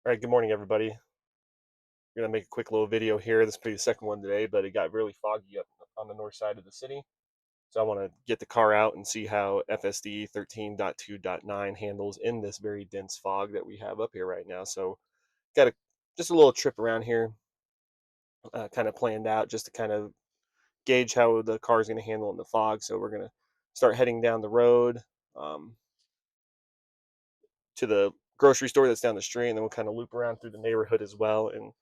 All right, good morning, everybody. We're gonna make a quick little video here. This will be the second one today, but it got really foggy up on the north side of the city. So I want to get the car out and see how FSD 13.2.9 handles in this very dense fog that we have up here right now. So got just a little trip around here, kind of planned out just to kind of gauge how the car is going to handle in the fog. So we're gonna start heading down the road um, to the grocery store that's down the street, and then we'll kind of loop around through the neighborhood as well and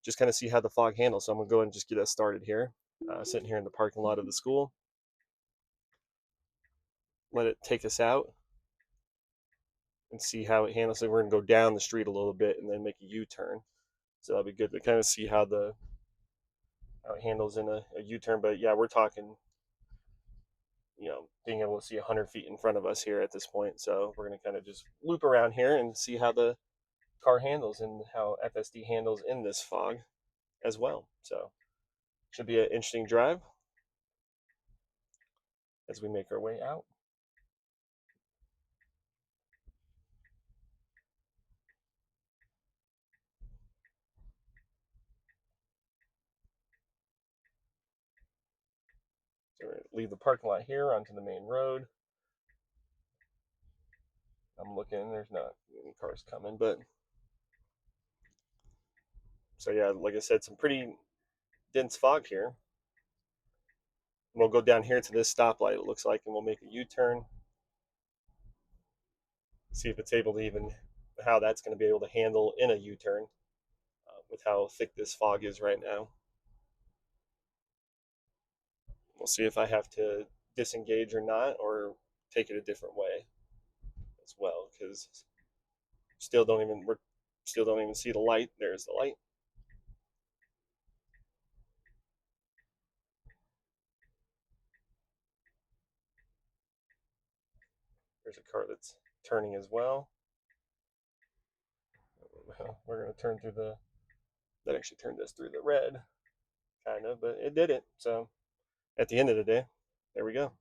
just kind of see how the fog handles. So I'm gonna go ahead and just get us started here. Sitting here in the parking lot of the school, let it take us out and see how it handles. So we're gonna go down the street a little bit and then make a U-turn. So that'll be good to kind of see how it handles in a U-turn. But yeah, we're talking, being able to see 100 feet in front of us here at this point. So we're gonna kind of just loop around here and see how the car handles and how FSD handles in this fog as well. So should be an interesting drive as we make our way out. So we're gonna leave the parking lot here onto the main road. I'm looking, there's not any cars coming, but so yeah, like I said, some pretty dense fog here. We'll go down here to this stoplight, it looks like, and we'll make a U-turn. See if it's able to even, how that's going to be able to handle in a U-turn with how thick this fog is right now. We'll see if I have to disengage or not, or take it a different way as well, because we're still don't even see the light. There's the light. There's a car that's turning as well. We're going to turn through that actually turned us through the red, kind of, but it did it. So at the end of the day, there we go.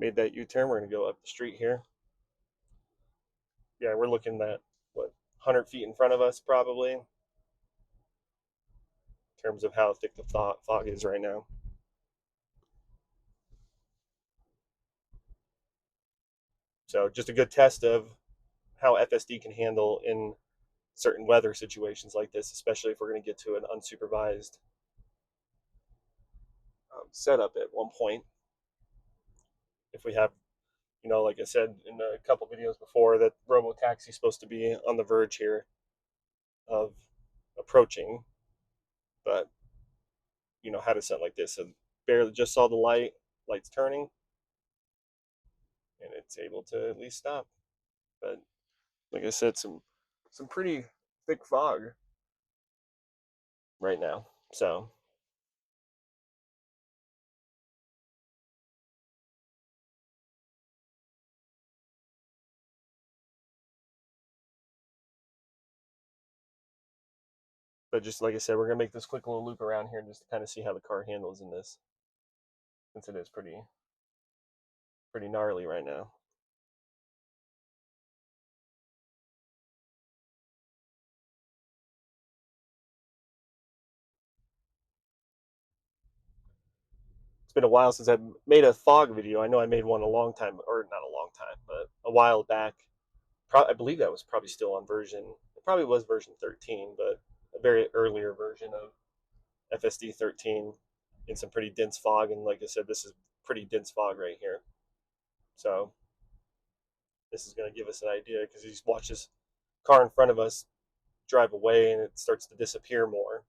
Made that U-turn. We're going to go up the street here. Yeah, we're looking at what, 100 feet in front of us probably in terms of how thick the fog is right now. So just a good test of how FSD can handle in certain weather situations like this, especially if we're going to get to an unsupervised setup at one point. If we have, like I said in a couple videos before, that robo taxi is supposed to be on the verge here of approaching, but how to set like this. So barely just saw the lights turning, and it's able to at least stop. But like I said, some pretty thick fog right now. So but just like I said, we're gonna make this quick little loop around here just to kind of see how the car handles in this, since it is pretty gnarly right now. It's been a while since I've made a fog video. I know I made one a long time, or not a long time, but a while back. I believe that was probably still on version. It probably was version 13, but a very earlier version of FSD 13 in some pretty dense fog. And like I said, this is pretty dense fog right here. So this is going to give us an idea, because you just watch this car in front of us drive away and it starts to disappear more.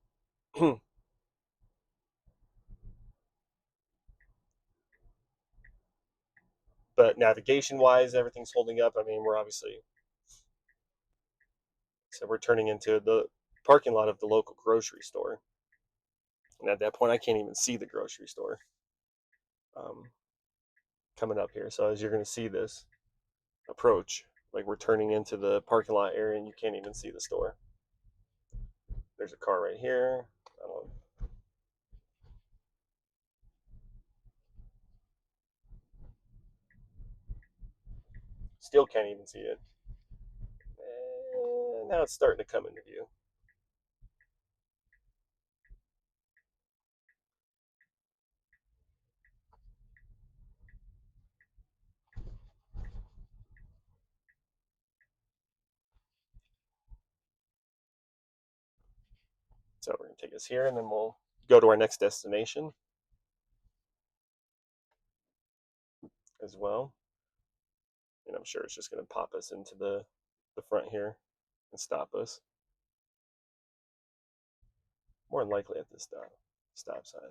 But navigation wise, everything's holding up. I mean, we're turning into the parking lot of the local grocery store. And at that point, I can't even see the grocery store um, coming up here. So as you're going to see this approach, like we're turning into the parking lot area and you can't even see the store. There's a car right here. I don't know. Still can't even see it. now it's starting to come into view. So we're going to take us here, and then we'll go to our next destination as well. And I'm sure it's just going to pop us into the front here and stop us. More than likely at this stop sign.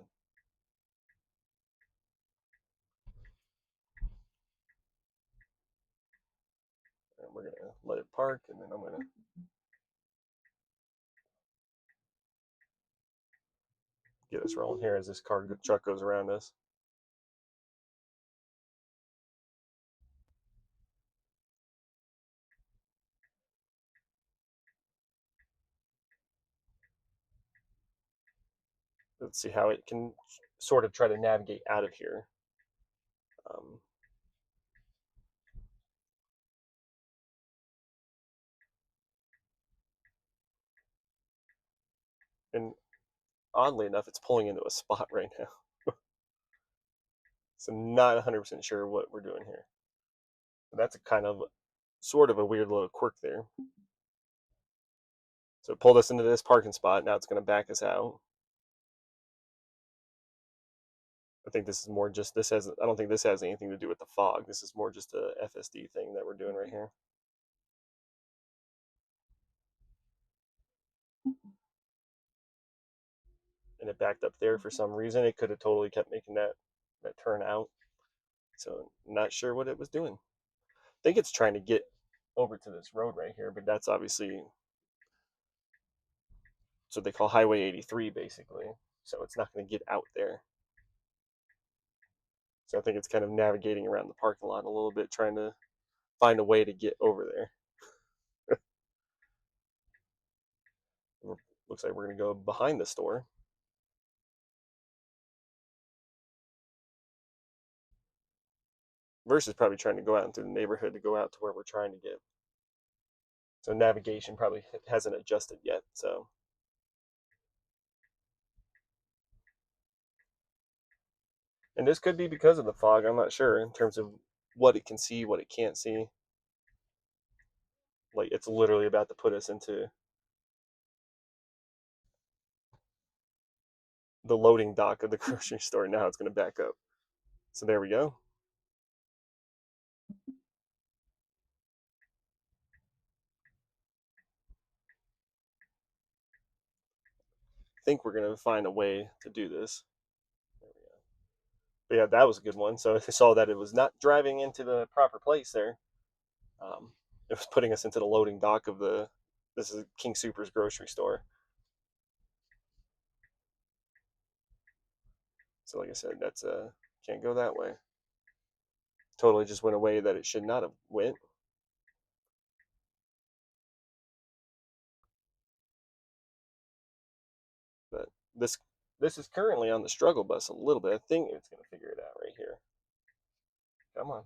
And we're going to let it park, and then I'm going to get us rolling here as this truck goes around us. Let's see how it can sort of try to navigate out of here. Um, and oddly enough, it's pulling into a spot right now. So I'm not 100% sure what we're doing here. But that's a kind of sort of a weird little quirk there. So it pulled us into this parking spot. Now it's going to back us out. I think this is more just this has. I don't think this has anything to do with the fog. This is more just a FSD thing that we're doing right here. And it backed up there for some reason. It could have totally kept making that turn out. So not sure what it was doing. I think it's trying to get over to this road right here, but that's obviously what they call Highway 83 basically. So it's not going to get out there. So I think it's kind of navigating around the parking lot a little bit, trying to find a way to get over there. Looks like we're going to go behind the store. Versus probably trying to go out into the neighborhood to go out to where we're trying to get. So navigation probably hasn't adjusted yet. So and this could be because of the fog. I'm not sure in terms of what it can see, what it can't see. Like it's literally about to put us into the loading dock of the grocery store. Now it's going to back up. So there we go. I think we're going to find a way to do this. There we go. But yeah, that was a good one. So I saw that it was not driving into the proper place there. It was putting us into the loading dock of the. This is King Super's grocery store. So like I said, that's can't go that way. Totally just went a way that it should not have went. But this is currently on the struggle bus a little bit. I think it's going to figure it out right here. Come on.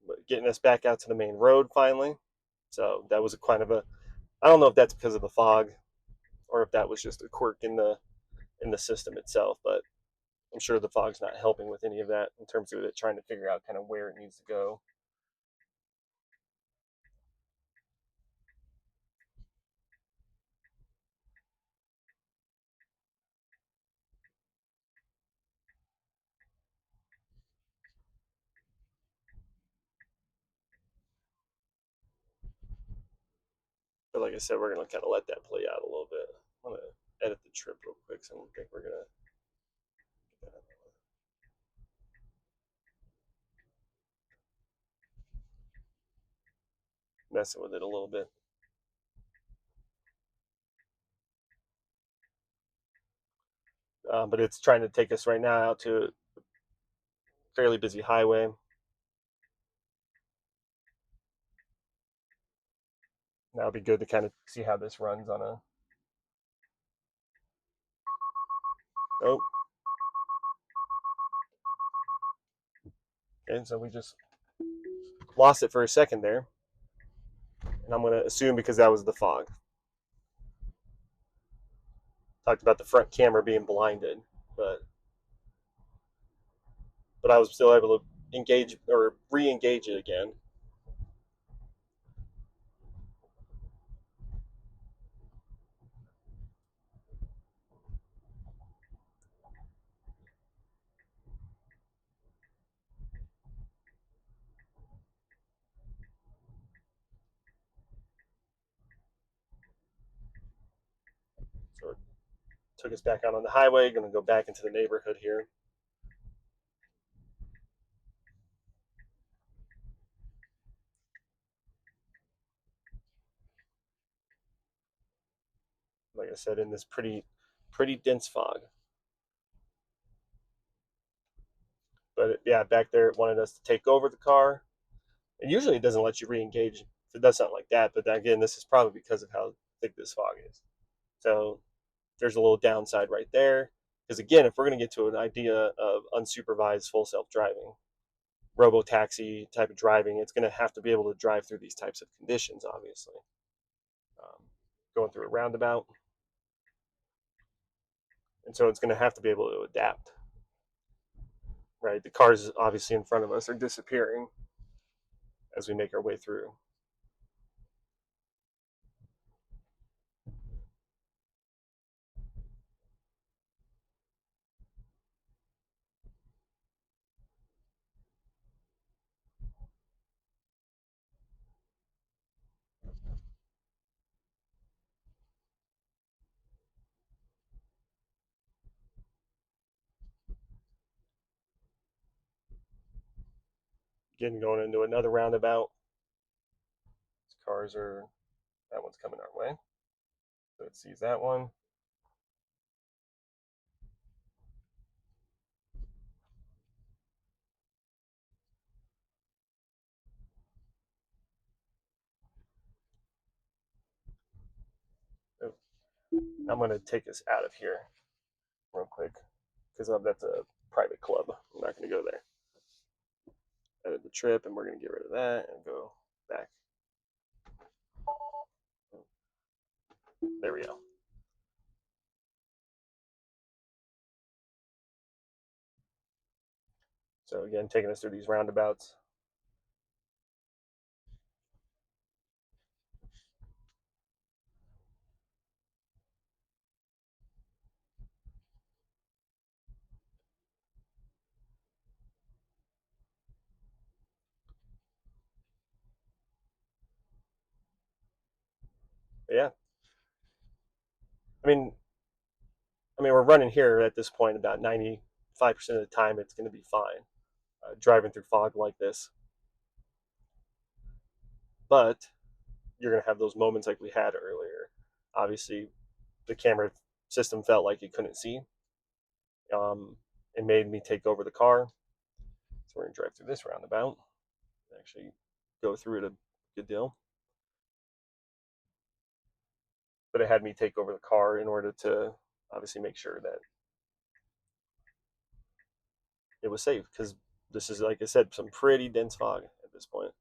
But getting us back out to the main road finally. So that was a kind of a. I don't know if that's because of the fog, or if that was just a quirk in the system itself. But I'm sure the fog's not helping with any of that in terms of it trying to figure out kind of where it needs to go. But like I said, we're gonna kind of let that play out a little bit. I'm gonna edit the trip real quick, so I don't think we're gonna messing with it a little bit. But it's trying to take us right now out to fairly busy highway. Now it'd be good to kind of see how this runs on a. Oh, okay. So we just lost it for a second there, and I'm going to assume because that was the fog. Talked about the front camera being blinded, but I was still able to engage or re-engage it again. So it took us back out on the highway. Going to go back into the neighborhood here. Like I said, in this pretty dense fog. But yeah, back there it wanted us to take over the car. And usually it doesn't let you re-engage if it does something like that. But again, this is probably because of how thick this fog is. So there's a little downside right there. Because again, if we're going to get to an idea of unsupervised full self driving, robo taxi type of driving, it's going to have to be able to drive through these types of conditions, obviously. Going through a roundabout. And so it's going to have to be able to adapt, right? The cars obviously in front of us are disappearing as we make our way through. Again, going into another roundabout. These cars are, that one's coming our way. So it sees that one. Oh, I'm going to take us out of here real quick because that's a private club. I'm not going to go there. Edit the trip, and we're going to get rid of that and go back. There we go. So again, taking us through these roundabouts. But yeah, I mean, we're running here at this point about 95% of the time. It's going to be fine driving through fog like this. But you're going to have those moments like we had earlier. Obviously, the camera system felt like it couldn't see. It made me take over the car. So we're going to drive through this roundabout. Actually, go through it a good deal. But it had me take over the car in order to obviously make sure that it was safe because this is, like I said, some pretty dense fog at this point.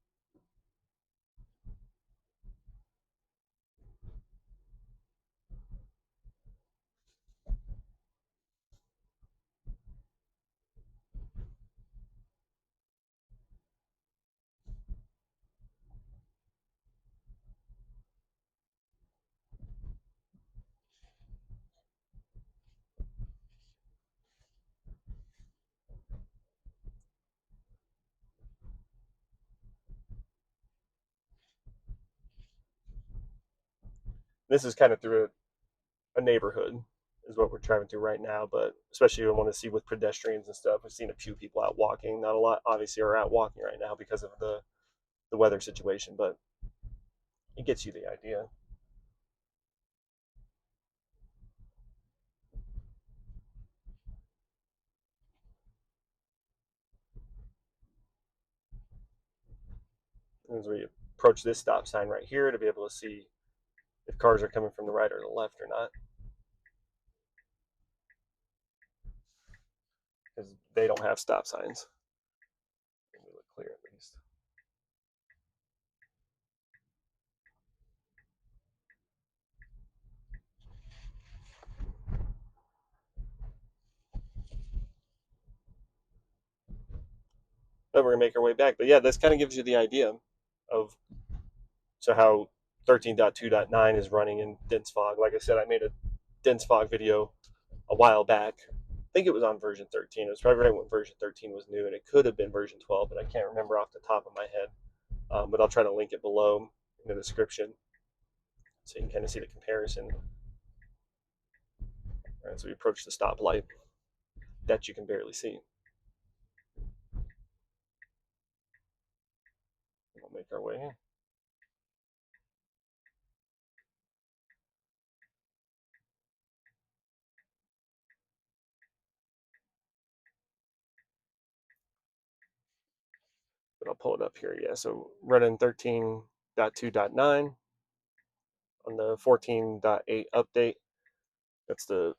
This is kind of through a neighborhood, is what we're driving through right now. But especially I want to see with pedestrians and stuff. I've seen a few people out walking. Not a lot, obviously, are out walking right now because of the weather situation. But it gets you the idea. as we approach this stop sign right here to be able to see if cars are coming from the right or the left or not, because they don't have stop signs. Let me look clear at least. But we're gonna make our way back. But yeah, this kind of gives you the idea of how 13.2.9 is running in dense fog. Like I said, I made a dense fog video a while back. I think it was on version 13. It was probably right when version 13 was new, and it could have been version 12, but I can't remember off the top of my head. But I'll try to link it below in the description so you can kind of see the comparison. All right, so we approach the stoplight that you can barely see. We'll make our way in. But I'll pull it up here. Yeah, so running 13.2.9 on the 14.8 update. That's the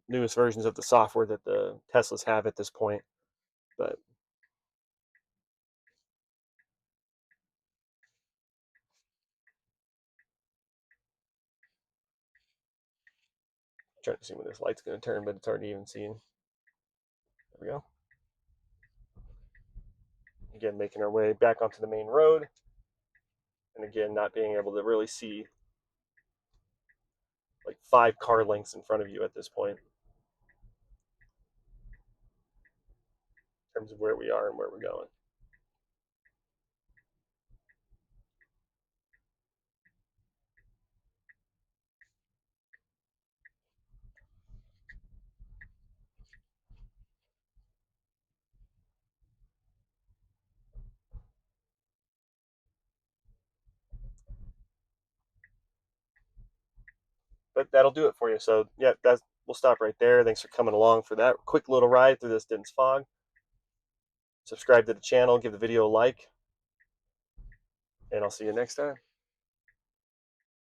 newest versions of the software that the Teslas have at this point. But I'm trying to see when this light's going to turn, but it's already even seen. There we go. Again, making our way back onto the main road. And again, not being able to really see like 5 car lengths in front of you at this point in terms of where we are and where we're going. But that'll do it for you. So yeah, we'll stop right there. Thanks for coming along for that quick little ride through this dense fog. Subscribe to the channel, give the video a like, and I'll see you next time.